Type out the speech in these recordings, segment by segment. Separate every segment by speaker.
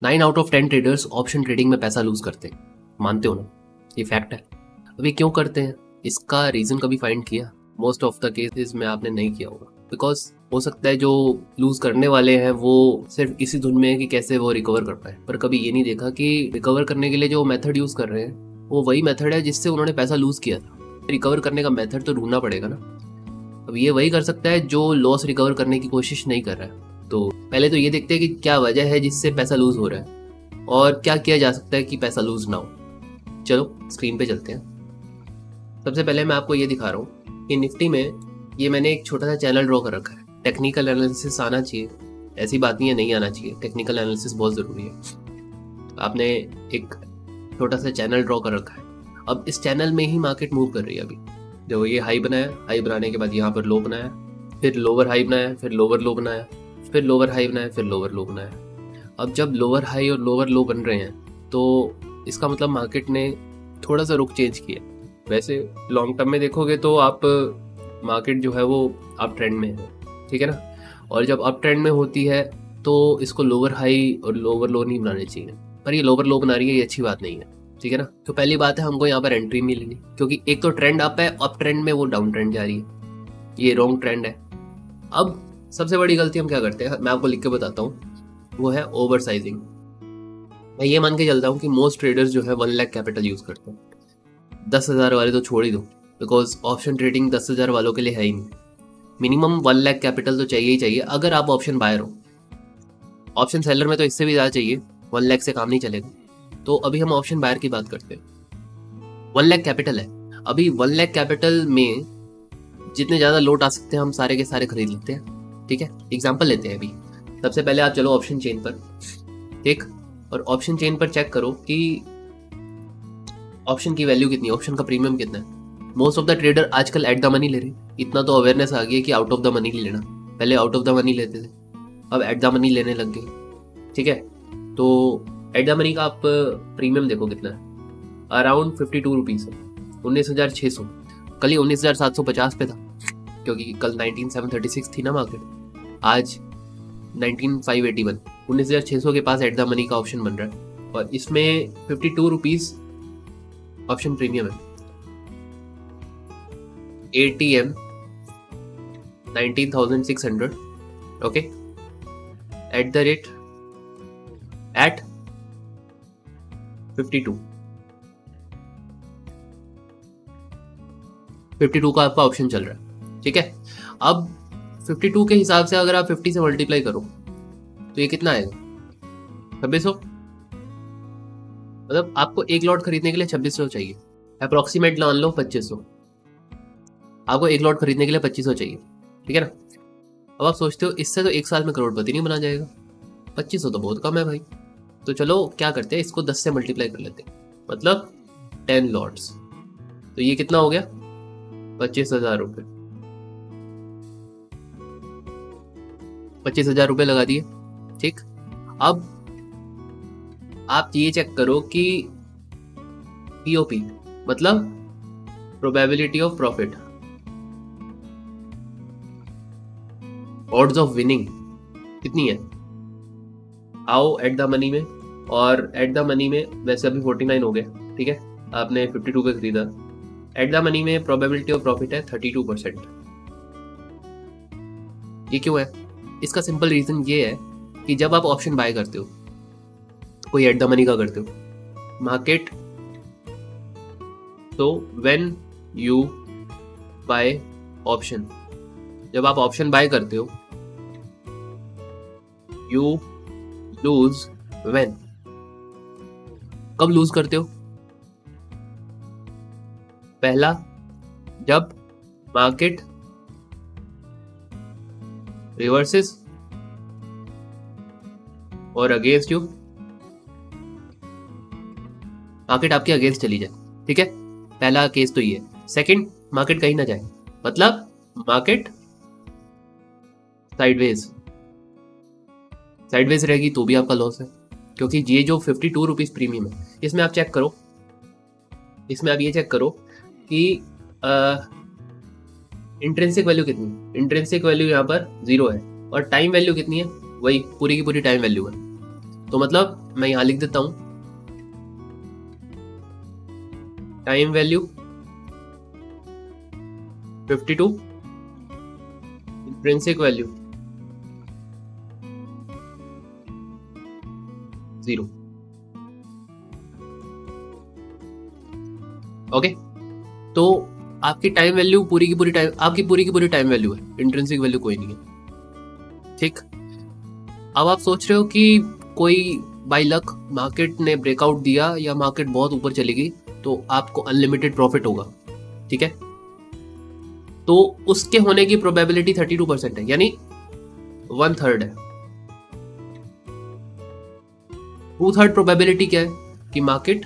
Speaker 1: 9 out of 10 traders option trading में पैसा loose करते हैं, मानते हो ना? ये फैक्ट है। अभी क्यों करते हैं, इसका रीजन कभी फाइंड किया? मोस्ट ऑफ द केसेस में आपने नहीं किया होगा, बिकॉज हो सकता है जो लूज करने वाले हैं वो सिर्फ इसी धुन में है कि कैसे वो रिकवर कर पाए, पर कभी ये नहीं देखा कि रिकवर करने के लिए जो मेथड यूज कर रहे हैं वो वही मेथड है जिससे उन्होंने पैसा लूज किया था। रिकवर करने का मेथड तो ढूंढना पड़ेगा ना। अब ये वही कर सकता है जो लॉस रिकवर करने की कोशिश नहीं कर रहा है। तो पहले तो ये देखते हैं कि क्या वजह है जिससे पैसा लूज हो रहा है और क्या किया जा सकता है कि पैसा लूज ना हो। चलो स्क्रीन पे चलते हैं। सबसे पहले मैं आपको ये दिखा रहा हूँ कि निफ्टी में ये मैंने एक छोटा सा चैनल ड्रॉ कर रखा है। टेक्निकल एनालिसिस आना चाहिए, ऐसी बात नहीं है नहीं आना चाहिए, टेक्निकल एनालिसिस बहुत ज़रूरी है। आपने एक छोटा सा चैनल ड्रॉ कर रखा है। अब इस चैनल में ही मार्केट मूव कर रही है। अभी जो ये हाई बनाया, हाई बनाने के बाद यहाँ पर लो बनाया, फिर लोअर हाई बनाया, फिर लोअर लो बनाया, फिर लोअर हाई बनाया, फिर लोअर लो बनाया। अब जब लोअर हाई और लोअर लो बन रहे हैं तो इसका मतलब मार्केट ने थोड़ा सा रुख चेंज किया। वैसे लॉन्ग टर्म में देखोगे तो आप मार्केट जो है वो अप ट्रेंड में है, ठीक है ना। और जब अप ट्रेंड में होती है तो इसको लोअर हाई और लोअर लो नहीं बनाने चाहिए, पर ये लोअर लो बना रही है, ये अच्छी बात नहीं है, ठीक है ना। तो पहली बात है हमको यहाँ पर एंट्री मिलेगी, क्योंकि एक तो ट्रेंड अप है, अप ट्रेंड में वो डाउन ट्रेंड जा रही है, ये रॉन्ग ट्रेंड है। अब सबसे बड़ी गलती हम क्या करते हैं, मैं आपको लिख के बताता हूँ, वो है ओवर साइजिंग। मैं ये मान के चलता हूँ कि मोस्ट ट्रेडर्स जो है 1 लाख कैपिटल यूज करते हैं। 10,000 वाले तो छोड़ ही दो, बिकॉज ऑप्शन ट्रेडिंग 10,000 वालों के लिए है ही नहीं। मिनिमम 1 लाख कैपिटल तो चाहिए ही चाहिए अगर आप ऑप्शन बायर हो। ऑप्शन सेलर में तो इससे भी ज़्यादा चाहिए, 1 लाख से काम नहीं चलेगा। तो अभी हम ऑप्शन बायर की बात करते हैं। 1 लाख कैपिटल है, अभी 1 लाख कैपिटल में जितने ज़्यादा लोट आ सकते हैं हम सारे के सारे खरीद लेते हैं, ठीक है। एग्जाम्पल लेते हैं। अभी सबसे पहले आप चलो ऑप्शन चेन पर, ठीक, और ऑप्शन चेन पर चेक करो कि ऑप्शन की वैल्यू कितनी है, ऑप्शन का प्रीमियम कितना है। मोस्ट ऑफ द ट्रेडर आजकल एट द मनी ले रहे हैं। इतना तो अवेयरनेस आ गई है कि आउट ऑफ द मनी लेना, पहले आउट ऑफ द मनी लेते थे, अब एट द मनी लेने लग गए, ठीक है। तो एट द मनी का आप प्रीमियम देखो कितना है, अराउंड 52 रुपीज़ है, 19,600। कल ही 19,750 पे था, क्योंकि कल 19,736 थी ना मार्केट, आज 19,581। 19,600 के पास एट द मनी का ऑप्शन बन रहा है और इसमें 52 रुपीज़ ऑप्शन प्रीमियम है। ATM 19,600, okay, at the rate at 52 का आपका ऑप्शन चल रहा है, ठीक है। अब 52 के हिसाब से अगर आप 50 से मल्टीप्लाई करो तो ये कितना आएगा, 2600। मतलब आपको एक लॉट खरीदने के लिए 2600 चाहिए, अप्रोक्सीमेट मान लो 2500। आपको एक लॉट खरीदने के लिए 2500 चाहिए, ठीक है ना। अब आप सोचते हो इससे तो एक साल में करोड़पति नहीं बना जाएगा, 2500 तो बहुत कम है भाई। तो चलो क्या करते हैं, इसको 10 से मल्टीप्लाई कर लेते हैं, मतलब 10 लॉट्स। तो ये कितना हो गया, 25,000 रुपये। 25,000 रुपये लगा दिए, ठीक। अब आप ये चेक करो कि POP मतलब probability of profit, odds of winning कितनी है। आओ एट द मनी में, और एट द मनी में वैसे अभी 49 हो गया, ठीक है, आपने 52 पे खरीदा। एट द मनी में प्रोबेबिलिटी ऑफ प्रॉफिट है 32%। ये क्यों है, इसका सिंपल रीजन ये है कि जब आप ऑप्शन बाय करते हो, कोई एट द मनी का करते हो मार्केट, तो व्हेन यू बाय ऑप्शन, जब आप ऑप्शन बाय करते हो यू लूज व्हेन, कब लूज करते हो, पहला जब मार्केट रिवर्सेस और अगेंस्ट यू, मार्केट आपके अगेंस्ट चली जाए, ठीक है, पहला केस तो ये है। सेकंड, मार्केट कहीं ना जाए, मतलब मार्केट साइडवेज रहेगी तो भी आपका लॉस है, क्योंकि ये जो 52 रुपीज़ प्रीमियम है, इसमें आप चेक करो, इसमें आप ये चेक करो कि इंट्रिंसिक वैल्यू कितनी, इंट्रिंसिक वैल्यू यहाँ पर 0 है, और टाइम वैल्यू कितनी है, वही पूरी की पूरी टाइम वैल्यू है। तो मतलब मैं यहां लिख देता हूं time value 52, intrinsic value 0। Okay, तो आपकी टाइम वैल्यू पूरी की पूरी टाइम वैल्यू है, इंट्रिंसिक वैल्यू कोई नहीं है। ठीक, अब आप सोच रहे हो कि कोई बाय लक मार्केट ने ब्रेकआउट दिया या मार्केट बहुत ऊपर चली गई तो आपको अनलिमिटेड प्रॉफिट होगा। ठीक है, तो उसके होने की प्रोबेबिलिटी 32% है, यानी 1/3 है। 2/3 प्रोबेबिलिटी क्या है कि मार्केट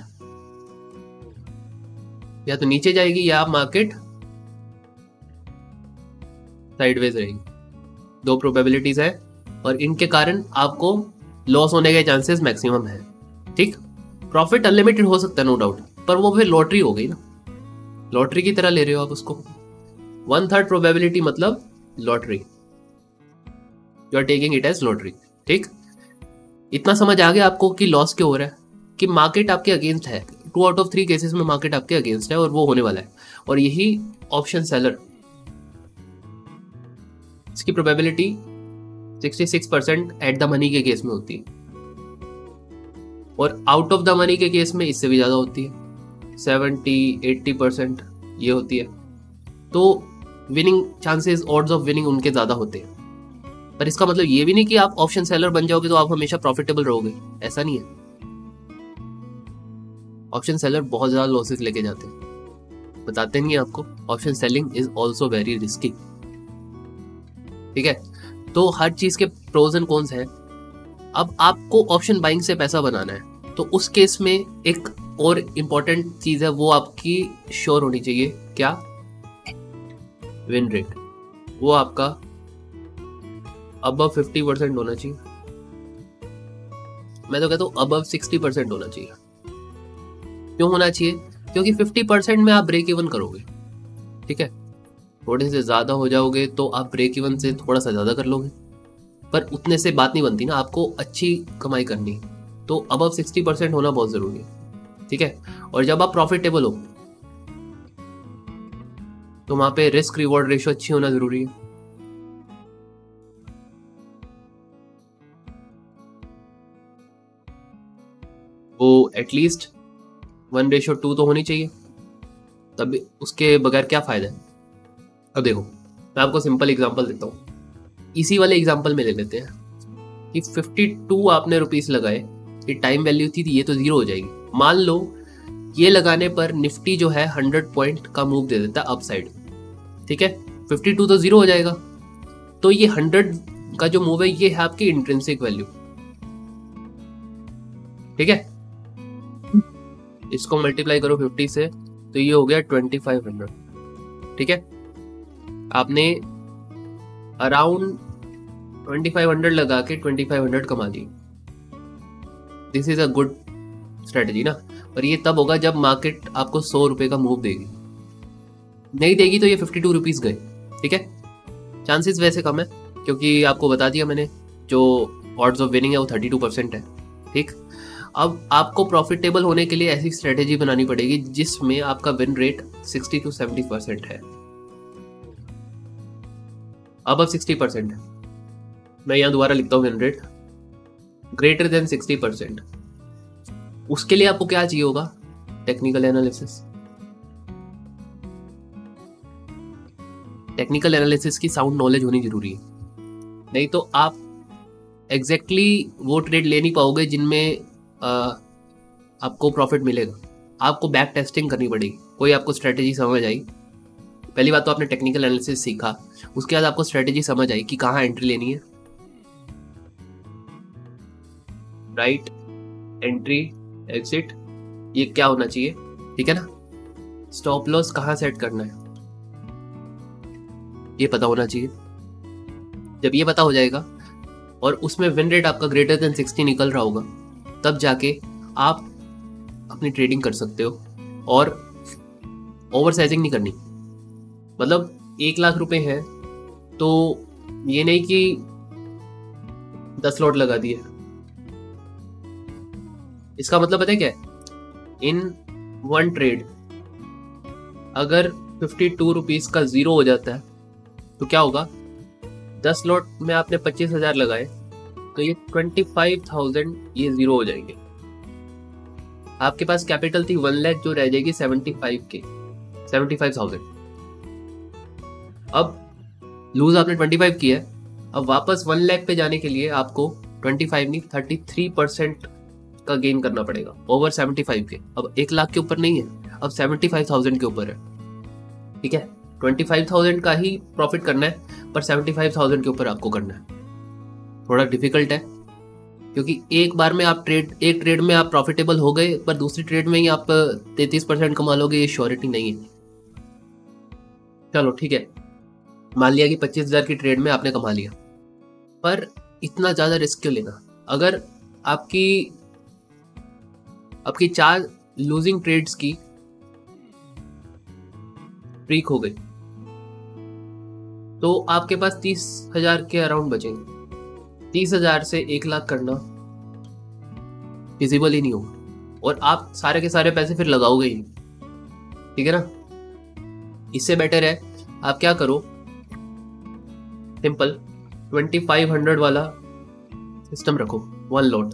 Speaker 1: या तो नीचे जाएगी या मार्केट साइडवेज रहेगी। 2 प्रोबेबिलिटीज है और इनके कारण आपको लॉस होने के चांसेस मैक्सिमम है। ठीक, प्रॉफिट अनलिमिटेड हो सकता है नो डाउट, पर वो फिर लॉटरी हो गई ना, लॉटरी की तरह ले रहे हो आप उसको। 1/3 प्रोबेबिलिटी मतलब lottery, you are taking it as lottery. ठीक, इतना समझ आ गया आपको कि लॉस क्यों हो रहा है, कि मार्केट आपके अगेंस्ट है। 2 आउट ऑफ 3 केसेस में मार्केट आपके अगेंस्ट है और वो होने वाला है, और यही ऑप्शन सेलर इसकी प्रोबेबिलिटी 66% एट द मनी के केस में होती है, और आउट ऑफ द मनी के केस में इससे भी ज्यादा होती है, 70-80% ये होती है। तो winning chances, odds of winning उनके ज्यादा होते हैं। पर इसका मतलब ये भी नहीं कि आप ऑप्शन सेलर बन जाओगे तो आप हमेशा प्रॉफिटेबल रहोगे, ऐसा नहीं है। ऑप्शन सेलर बहुत ज्यादा लॉसेस लेके जाते हैं, बताते नहीं है आपको। Option selling is also very risky. ठीक है, तो हर चीज के प्रोज एंड कॉन्स है। अब आपको ऑप्शन बाइंग से पैसा बनाना है तो उस केस में एक और इम्पॉर्टेंट चीज है, वो आपकी श्योर होनी चाहिए। क्या? विन रेट, वो आपका अबव 50% होना चाहिए। मैं तो कहता हूं अबव 60% होना चाहिए। क्यों होना चाहिए? क्योंकि 50% में आप ब्रेक इवन करोगे। ठीक है, थोड़े से ज्यादा हो जाओगे तो आप ब्रेक इवन से थोड़ा सा ज्यादा कर लोगे, पर उतने से बात नहीं बनती ना, आपको अच्छी कमाई करनी है, तो अबव 60% होना बहुत जरूरी है। ठीक है, और जब आप प्रॉफिटेबल हो तो वहां पे रिस्क रिवॉर्ड रेशियो अच्छी होना जरूरी है। वो एटलीस्ट 1:2 तो होनी चाहिए, तब उसके बगैर क्या फायदा है। अब देखो, मैं आपको सिंपल एग्जांपल देता हूँ, इसी वाले एग्जांपल में ले लेते हैं कि 52 आपने रुपीस लगाए, ये टाइम वैल्यू थी, ये तो 0 हो जाएगी। मान लो ये लगाने पर निफ्टी जो है 100 पॉइंट का मूव दे देता है अपसाइड। ठीक है, 52 तो 0 हो जाएगा, तो ये 100 का जो मूव है ये है आपकी इंट्रिंसिक वैल्यू। ठीक है, इसको मल्टीप्लाई करो 50 से तो ये हो गया 2500। ठीक है, आपने अराउंड 2500 लगा के 2500 कमा ली। This is a good strategy ना। पर ये तब होगा जब मार्केट आपको 100 रुपए का मूव देगी, नहीं देगी तो ये 52 रुपीज गए। ठीक है, चांसेस वैसे कम है क्योंकि आपको बता दिया मैंने, जो ऑड्स ऑफ विनिंग है वो 32% है। ठीक, अब आपको प्रॉफिटेबल होने के लिए ऐसी स्ट्रेटेजी बनानी पड़ेगी जिसमें आपका विन रेट 60 to 70% है। अब 60% है, मैं यहां दोबारा लिखता हूं, विन रेट ग्रेटर देन 60%। उसके लिए आपको क्या चाहिए होगा? Technical analysis. टेक्निकल एनालिसिस की साउंड नॉलेज होनी जरूरी है, नहीं तो आप एग्जैक्टली वो ट्रेड ले नहीं पाओगे जिनमें आपको प्रॉफिट मिलेगा। आपको बैक टेस्टिंग करनी पड़ेगी। कोई आपको स्ट्रेटेजी समझ आई, पहली बात तो आपने टेक्निकल एनालिसिस सीखा, उसके बाद आपको स्ट्रेटेजी समझ आई कि कहाँ एंट्री लेनी है, राइट एंट्री एग्जिट, ये क्या होना चाहिए। ठीक है ना, स्टॉप लॉस कहाँ सेट करना है ये पता होना चाहिए। जब ये पता हो जाएगा और उसमें विन रेट आपका ग्रेटर देन 60 निकल रहा होगा, तब जाके आप अपनी ट्रेडिंग कर सकते हो। और ओवर साइजिंग नहीं करनी, मतलब 1 लाख रुपए हैं तो ये नहीं कि 10 लॉट लगा दिए, इसका मतलब पता है क्या है, इन वन ट्रेड अगर 52 रुपीज का जीरो हो जाता है तो क्या होगा, 10 लॉट में आपने 25,000 लगाए तो ये 25,000 ये जीरो हो जाएंगे। आपके पास कैपिटल थी 1 लाख जो रह जाएगी 75,000। अब लूज आपने 25 किया है, अब वापस 1 लाख पे जाने के लिए आपको 25 नहीं 33% का गेन करना पड़ेगा ओवर 75 के। अब 1 लाख के ऊपर नहीं है, अब 75,000 के ऊपर है, ठीक है। 25,000 का ही प्रॉफिट करना है पर 75,000 के ऊपर आपको करना है। थोड़ा डिफिकल्ट है क्योंकि एक ट्रेड में आप प्रॉफिटेबल हो गए पर दूसरी ट्रेड में ही आप 33% कमा लोगे, ये श्योरिटी नहीं है। चलो ठीक है, मान लिया कि 25,000 की ट्रेड में आपने कमा लिया, पर इतना ज्यादा रिस्क क्यों लेना। अगर आपकी 4 लूजिंग ट्रेड्स की स्ट्रीक हो गई तो आपके पास 30,000 के अराउंड बचेंगे। 30,000 से 1 लाख करना फिजिबल ही नहीं होगा और आप सारे के सारे पैसे फिर लगाओगे ही, ठीक है ना। इससे बेटर है आप क्या करो, सिंपल 2500 वाला सिस्टम रखो। 1 लॉट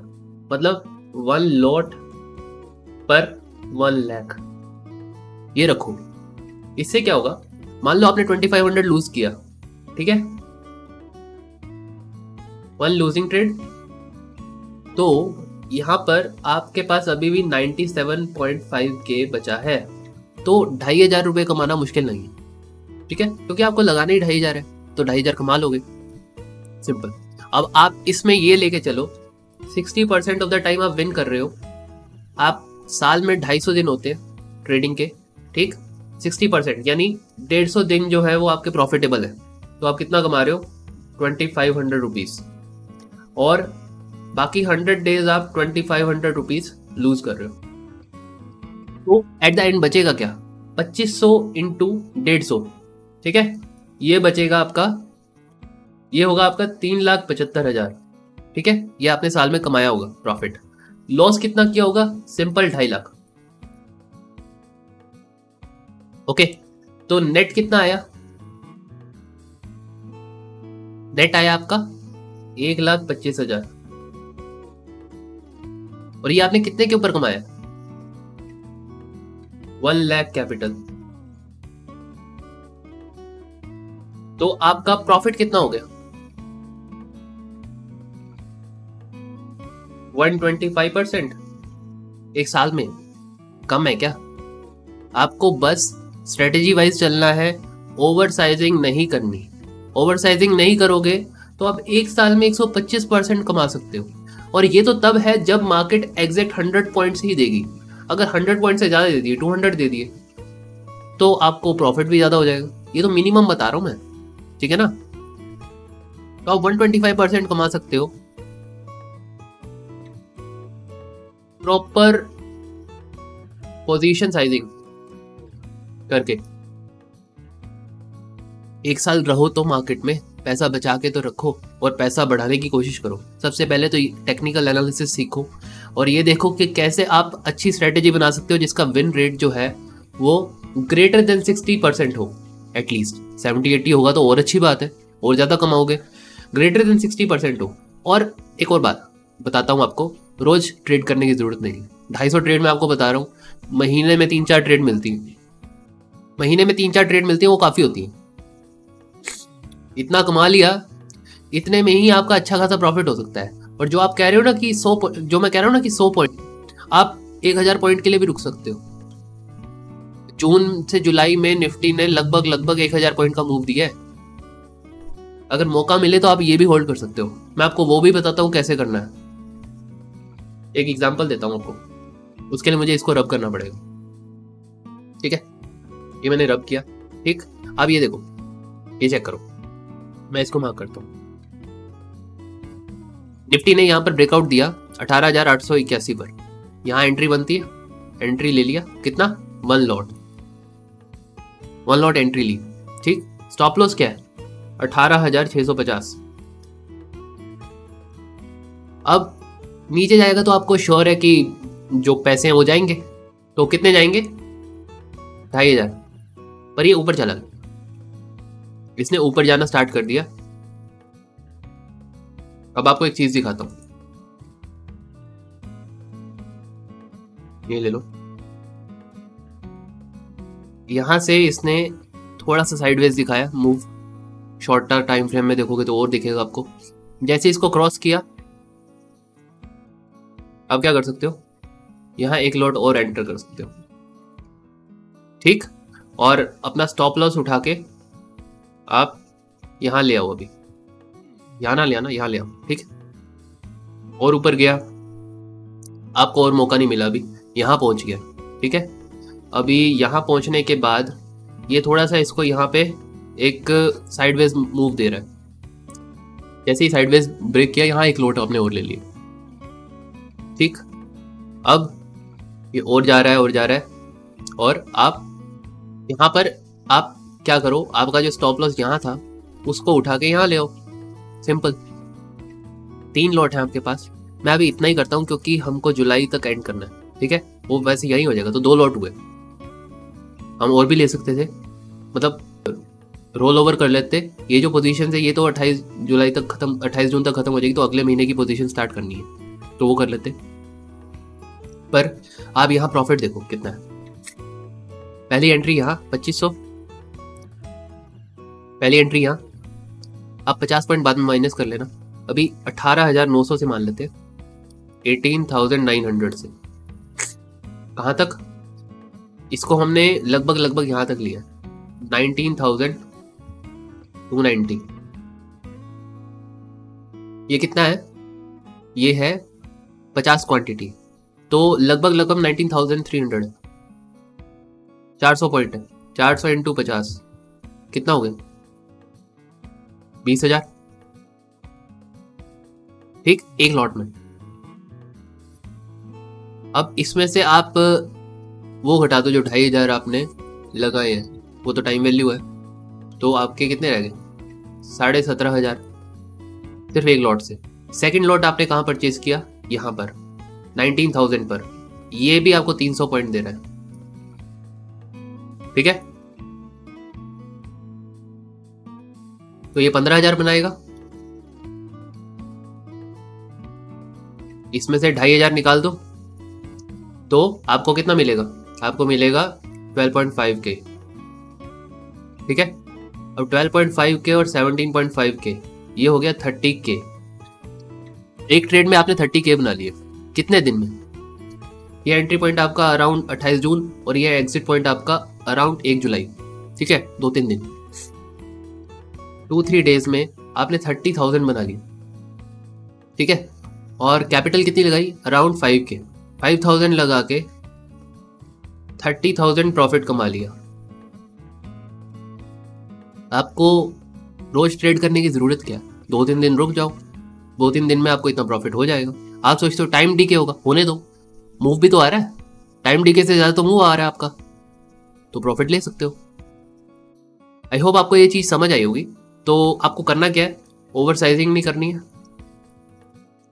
Speaker 1: मतलब 1 लॉट पर 1 लाख ये रखो। इससे क्या होगा, मान लो आपने 2500 लूज किया, ठीक है, 1 लूजिंग ट्रेड, तो यहां पर आपके पास अभी भी 97.5 के बचा है, तो 2,500 रुपये कमाना मुश्किल नहीं है, ठीक है, क्योंकि आपको लगाना ही 2,500 है तो 2,500 कमा लोगे, सिंपल। अब आप इसमें ये लेके चलो 60% ऑफ द टाइम आप विन कर रहे हो। आप साल में 250 दिन होते हैं ट्रेडिंग के, ठीक, 60% यानी 150 दिन जो है वो आपके प्रॉफिटेबल है, तो आप कितना कमा रहे हो 2,500 रुपीज, और बाकी 100 डेज आप 2,500 रुपीज लूज कर रहे हो। तो एट द एंड बचेगा क्या, 2500 इंटू 150, ठीक है, ये बचेगा आपका, ये होगा आपका 3,75,000, ठीक है, ये आपने साल में कमाया होगा प्रॉफिट। लॉस कितना किया होगा, सिंपल 2.5 लाख। ओके, तो नेट कितना आया, नेट आया आपका 1,25,000, और ये आपने कितने के ऊपर कमाया, 1 लाख कैपिटल। तो आपका प्रॉफिट कितना हो गया, 125% एक साल में। कम है क्या, आपको बस स्ट्रेटेजी वाइज चलना है, ओवर साइजिंग नहीं करनी। ओवर साइजिंग नहीं करोगे तो आप एक साल में 125% कमा सकते हो, और ये तो तब है जब मार्केट एग्जैक्ट 100 पॉइंट्स ही देगी। अगर 100 पॉइंट से ज्यादा दे दिए, 200 दे दिए, तो आपको प्रॉफिट भी ज्यादा हो जाएगा। ये तो मिनिमम बता रहा हूं मैं, ठीक है ना। तो आप 125% कमा सकते हो प्रॉपर पोजीशन साइजिंग करके। एक साल रहो तो मार्केट में, पैसा बचा के तो रखो और पैसा बढ़ाने की कोशिश करो। सबसे पहले तो टेक्निकल एनालिसिस सीखो और ये देखो कि कैसे आप अच्छी स्ट्रेटेजी बना सकते हो जिसका विन रेट जो है वो ग्रेटर देन 60% हो। एटलीस्ट 70-80 होगा तो और अच्छी बात है, और ज्यादा कमाओगे। ग्रेटर देन 60% हो। और एक और बात बताता हूँ आपको, रोज ट्रेड करने की जरूरत नहीं। 250 ट्रेड में आपको बता रहा हूँ, महीने में 3-4 ट्रेड मिलती है। महीने में 3-4 ट्रेड मिलती है, वो काफी होती है। इतना कमा लिया, इतने में ही आपका अच्छा खासा प्रॉफिट हो सकता है। और जो आप कह रहे हो ना कि 100, जो मैं कह रहा हूँ ना कि 100 पॉइंट, आप 1000 पॉइंट के लिए भी रुक सकते हो। जून से जुलाई में निफ्टी ने लगभग 1000 पॉइंट का मूव दिया है। अगर मौका मिले तो आप ये भी होल्ड कर सकते हो। मैं आपको वो भी बताता हूँ कैसे करना है। एक एग्जांपल देता हूँ आपको, उसके लिए मुझे इसको रब करना पड़ेगा, ठीक है। ये मैंने रब किया, ठीक। अब ये देखो, ये चेक करो, मैं इसको मार्क करता हूँ। निफ्टी ने यहाँ पर ब्रेकआउट दिया 18,881 पर, यहाँ एंट्री बनती है, एंट्री ले लिया, कितना 1 लॉट एंट्री ली, ठीक। स्टॉप लॉस क्या है 18,650। अब नीचे जाएगा तो आपको श्योर है कि जो पैसे हैं वो जाएंगे। तो कितने जाएंगे? 2500। पर ये ऊपर चला गया, इसने ऊपर जाना स्टार्ट कर दिया। अब आपको एक चीज दिखाता हूं, ये ले लो। यहां से इसने थोड़ा सा साइडवेज दिखाया मूव, शॉर्टर टाइम फ्रेम में देखोगे तो और दिखेगा आपको। जैसे इसको क्रॉस किया, अब क्या कर सकते हो, यहां एक लॉट और एंटर कर सकते हो, ठीक। और अपना स्टॉप लॉस उठा के आप यहां ले आओ, अभी यहां ना ले आना, यहां ले आओ, ठीक। और ऊपर गया, आपको और मौका नहीं मिला, अभी यहां पहुंच गया, ठीक है। अभी यहां पहुंचने के बाद ये थोड़ा सा इसको यहाँ पे एक साइडवेज मूव दे रहा है। जैसे ही साइडवेज ब्रेक किया, यहाँ एक लोट आपने और ले लिया, ठीक। अब ये और जा रहा है और जा रहा है, और आप यहाँ पर आप क्या करो, आपका जो स्टॉप लॉस यहाँ था उसको उठा के यहाँ ले आओ, सिंपल। 3 लॉट है आपके पास। मैं अभी इतना ही करता हूँ क्योंकि हमको जुलाई तक एंड करना है, ठीक है। वो वैसे यही हो जाएगा, तो 2 लॉट हुए। हम और भी ले सकते थे, मतलब रोल ओवर कर लेते। ये जो पोजीशन है ये तो 28 जुलाई तक खत्म, 28 जून तक खत्म हो जाएगी, तो अगले महीने की पोजीशन स्टार्ट करनी है, तो वो कर लेते। पर आप यहाँ प्रॉफिट देखो कितना है। पहली एंट्री यहाँ 2500, पहली एंट्री यहाँ, आप 50 पॉइंट बाद में माइनस कर लेना। अभी 18,900 से मान लेते, 18,900 से कहाँ तक, इसको हमने लगभग यहाँ तक लिया, 19,290। ये कितना है, ये है 50 क्वांटिटी, तो लगभग 19,300 है। 400 पॉइंट है, 400 इंटू 50 कितना हो गया, 20,000, ठीक, एक लॉट में। अब इसमें से आप वो घटा दो जो 2,500 आपने लगाए हैं, वो तो टाइम वैल्यू है, तो आपके कितने रह गए, 17,500 सिर्फ एक लॉट से। सेकंड लॉट आपने कहाँ परचेज किया, यहाँ पर 19,000 पर, ये भी आपको 300 पॉइंट दे रहा है, ठीक है। तो ये 15,000 बनाएगा। इसमें से 2,500 निकाल दो, तो आपको कितना मिलेगा, आपको मिलेगा 12.5K, ठीक है। अब 12.5K और 17.5K, ये हो गया 30K। एक ट्रेड में आपने 30K बना लिए, कितने दिन में। ये एंट्री पॉइंट आपका अराउंड 28 जून और ये एग्जिट पॉइंट आपका अराउंड 1 जुलाई, ठीक है, 2-3 दिन, 2-3 डेज में आपने 30,000 बना लिया, ठीक है। और कैपिटल कितनी लगाई, अराउंड 5K, 5,000 लगा के 30,000 प्रॉफिट कमा लिया। आपको रोज ट्रेड करने की जरूरत क्या, 2-3 दिन रुक जाओ, 2-3 दिन में आपको इतना प्रॉफिट हो जाएगा। आप सोचते हो टाइम डीके होगा, होने दो, मूव भी तो आ रहा है, टाइम डीके से ज्यादा तो मूव आ रहा है आपका, तो प्रॉफिट ले सकते हो। आई होप आपको ये चीज समझ आई होगी। तो आपको करना क्या है, ओवर साइजिंग नहीं करनी है,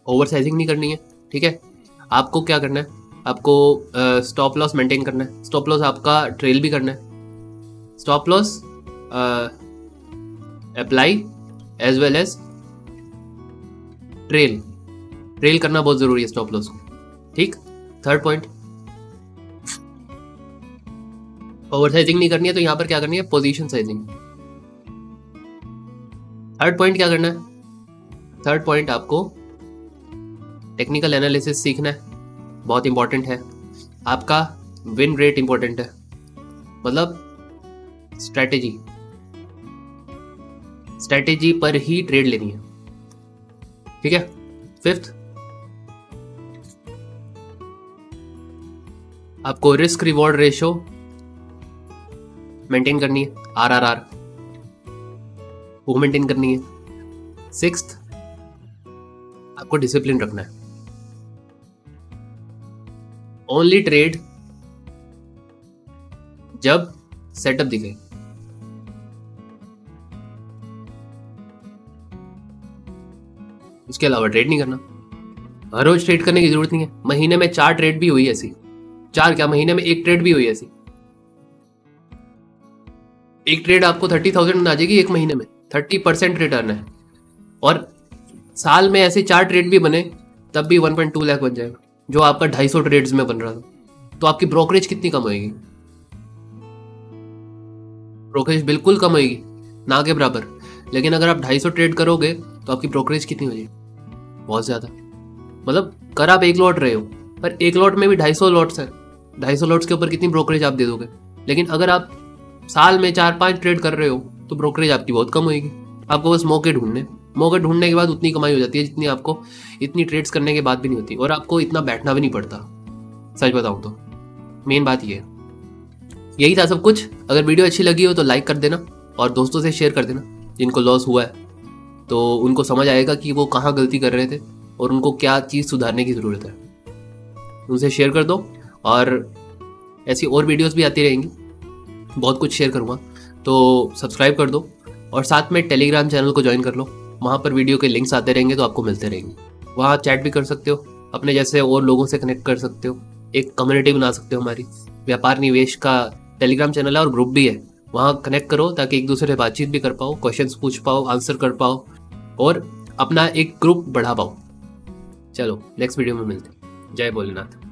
Speaker 1: ओवर साइजिंग नहीं करनी है, ठीक है। आपको क्या करना है, आपको स्टॉप लॉस मेंटेन करना है, स्टॉप लॉस आपका ट्रेल भी करना है, stop loss apply as well as trail करना बहुत जरूरी है स्टॉप लॉस को, ठीक। थर्ड पॉइंट, ओवर साइजिंग नहीं करनी है, तो यहां पर क्या करनी है, पोजीशन साइजिंग। थर्ड पॉइंट क्या करना है, थर्ड पॉइंट आपको टेक्निकल एनालिसिस सीखना है, बहुत इंपॉर्टेंट है। आपका विन रेट इंपॉर्टेंट है, मतलब स्ट्रेटेजी पर ही ट्रेड लेनी है, ठीक है। फिफ्थ, आपको रिस्क रिवॉर्ड रेशो मेंटेन करनी है, RRR वो मेंटेन करनी है। सिक्स्थ, आपको डिसिप्लिन रखना है, ओनली ट्रेड जब सेटअप दिखे, उसके अलावा ट्रेड नहीं करना। हर रोज ट्रेड करने की जरूरत नहीं है। महीने में 4 ट्रेड भी हुई ऐसी, 4 क्या, महीने में 1 ट्रेड भी हुई ऐसी। एक ट्रेड आपको 30,000 आ जाएगी एक महीने में, 30% रिटर्न है। और साल में ऐसे 4 ट्रेड भी बने तब भी 1.2 लाख बन जाएगा, जो आपका 250 ट्रेड्स में बन रहा था। तो आपकी ब्रोकरेज कितनी कम होगी? ब्रोकरेज बिल्कुल कम होगी, ना के बराबर। लेकिन अगर आप 250 ट्रेड करोगे तो आपकी ब्रोकरेज कितनी हो जाएगी? बहुत ज्यादा। मतलब कर आप 1 लॉट रहे हो, पर 1 लॉट में भी 250 लॉट्स है, 250 लॉट्स के ऊपर कितनी ब्रोकरेज आप दे दोगे? लेकिन अगर आप साल में 4-5 ट्रेड कर रहे हो तो ब्रोकरेज आपकी बहुत कम होगी। आपको बस मौके ढूंढने के बाद उतनी कमाई हो जाती है जितनी आपको इतनी ट्रेड्स करने के बाद भी नहीं होती, और आपको इतना बैठना भी नहीं पड़ता। सच बताऊं तो मेन बात ये है। यही था सब कुछ। अगर वीडियो अच्छी लगी हो तो लाइक कर देना और दोस्तों से शेयर कर देना जिनको लॉस हुआ है, तो उनको समझ आएगा कि वो कहाँ गलती कर रहे थे और उनको क्या चीज़ सुधारने की ज़रूरत है। उनसे शेयर कर दो, और ऐसी और वीडियोस भी आती रहेंगी, बहुत कुछ शेयर करूँगा। तो सब्सक्राइब कर दो और साथ में टेलीग्राम चैनल को ज्वाइन कर लो। वहाँ पर वीडियो के लिंक्स आते रहेंगे तो आपको मिलते रहेंगे। वहाँ चैट भी कर सकते हो, अपने जैसे और लोगों से कनेक्ट कर सकते हो, एक कम्युनिटी बना सकते हो। हमारी व्यापार निवेश का टेलीग्राम चैनल है और ग्रुप भी है, वहाँ कनेक्ट करो ताकि एक दूसरे से बातचीत भी कर पाओ, क्वेश्चंस पूछ पाओ, आंसर कर पाओ और अपना एक ग्रुप बढ़ा पाओ। चलो नेक्स्ट वीडियो में मिलते हैं। जय भोलेनाथ।